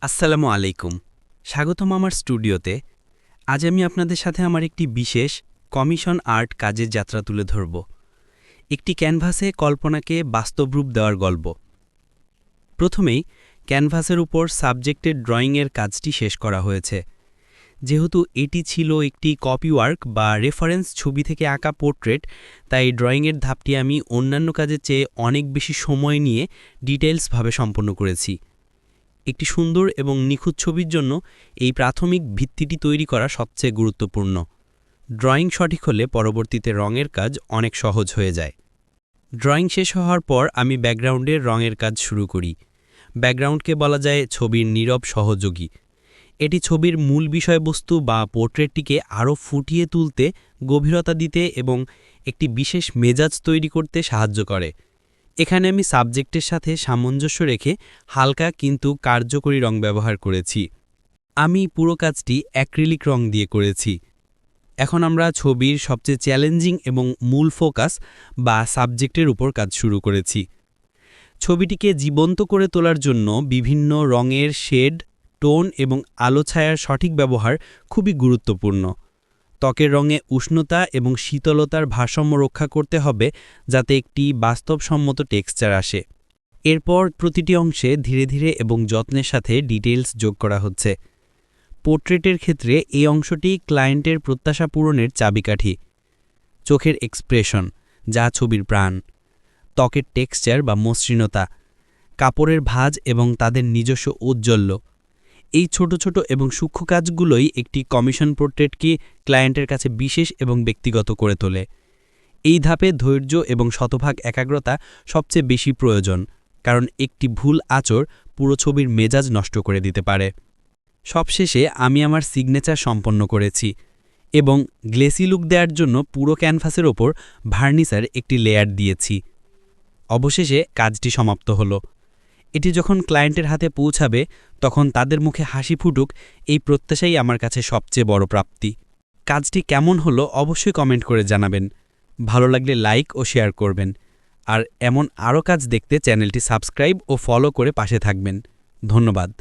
আসসালামু আলাইকুম। স্বাগতম আমার স্টুডিওতে। আজ আমি আপনাদের সাথে আমার একটি বিশেষ কমিশন আর্ট কাজের যাত্রা তুলে ধরব। একটি ক্যানভাসে কল্পনাকে বাস্তব রূপ দেওয়ার গল্প। প্রথমেই ক্যানভাসের উপর সাবজেক্টের ড্রয়িংয়ের কাজটি শেষ করা হয়েছে। যেহেতু এটি ছিল একটি কপিওয়ার্ক বা রেফারেন্স ছবি থেকে আঁকা পোর্ট্রেট, তাই ড্রয়িংয়ের ধাপটি আমি অন্যান্য কাজের চেয়ে অনেক বেশি সময় নিয়ে ডিটেইলসভাবে সম্পন্ন করেছি। একটি সুন্দর এবং নিখুঁত ছবির জন্য এই প্রাথমিক ভিত্তিটি তৈরি করা সবচেয়ে গুরুত্বপূর্ণ। ড্রয়িং সঠিক হলে পরবর্তীতে রঙের কাজ অনেক সহজ হয়ে যায়। ড্রয়িং শেষ হওয়ার পর আমি ব্যাকগ্রাউন্ডের রঙের কাজ শুরু করি। ব্যাকগ্রাউন্ডকে বলা যায় ছবির নীরব সহযোগী। এটি ছবির মূল বিষয়বস্তু বা পোর্ট্রেটটিকে আরও ফুটিয়ে তুলতে, গভীরতা দিতে এবং একটি বিশেষ মেজাজ তৈরি করতে সাহায্য করে। এখানে আমি সাবজেক্টের সাথে সামঞ্জস্য রেখে হালকা কিন্তু কার্যকরী রং ব্যবহার করেছি। আমি পুরো কাজটি অ্যাক্রিলিক রং দিয়ে করেছি। এখন আমরা ছবির সবচেয়ে চ্যালেঞ্জিং এবং মূল ফোকাস বা সাবজেক্টের উপর কাজ শুরু করেছি। ছবিটিকে জীবন্ত করে তোলার জন্য বিভিন্ন রঙের শেড, টোন এবং আলো ছায়ার সঠিক ব্যবহার খুবই গুরুত্বপূর্ণ। ত্বকের রঙে উষ্ণতা এবং শীতলতার ভারসাম্য রক্ষা করতে হবে যাতে একটি বাস্তবসম্মত টেক্সচার আসে। এরপর প্রতিটি অংশে ধীরে ধীরে এবং যত্নের সাথে ডিটেইলস যোগ করা হচ্ছে। পোর্ট্রেটের ক্ষেত্রে এই অংশটি ক্লায়েন্টের প্রত্যাশা পূরণের চাবিকাঠি। চোখের এক্সপ্রেশন, যা ছবির প্রাণ, ত্বকের টেক্সচার বা মসৃণতা, কাপড়ের ভাঁজ এবং তাদের নিজস্ব ঔজ্জ্বল্য, এই ছোট ছোট এবং সূক্ষ্ম কাজগুলোই একটি কমিশন পোর্ট্রেটকে ক্লায়েন্টের কাছে বিশেষ এবং ব্যক্তিগত করে তোলে। এই ধাপে ধৈর্য এবং শতভাগ একাগ্রতা সবচেয়ে বেশি প্রয়োজন, কারণ একটি ভুল আঁচড় পুরো ছবির মেজাজ নষ্ট করে দিতে পারে। সবশেষে আমি আমার সিগনেচার সম্পন্ন করেছি এবং গ্লেসি লুক দেওয়ার জন্য পুরো ক্যানভাসের ওপর ভার্নিসার একটি লেয়ার দিয়েছি। অবশেষে কাজটি সমাপ্ত হলো। এটি যখন ক্লায়েন্টের হাতে পৌঁছাবে তখন তাদের মুখে হাসি ফুটুক, এই প্রত্যাশাই আমার কাছে সবচেয়ে বড় প্রাপ্তি। কাজটি কেমন হলো অবশ্যই কমেন্ট করে জানাবেন। ভালো লাগলে লাইক ও শেয়ার করবেন। আর এমন আরও কাজ দেখতে চ্যানেলটি সাবস্ক্রাইব ও ফলো করে পাশে থাকবেন। ধন্যবাদ।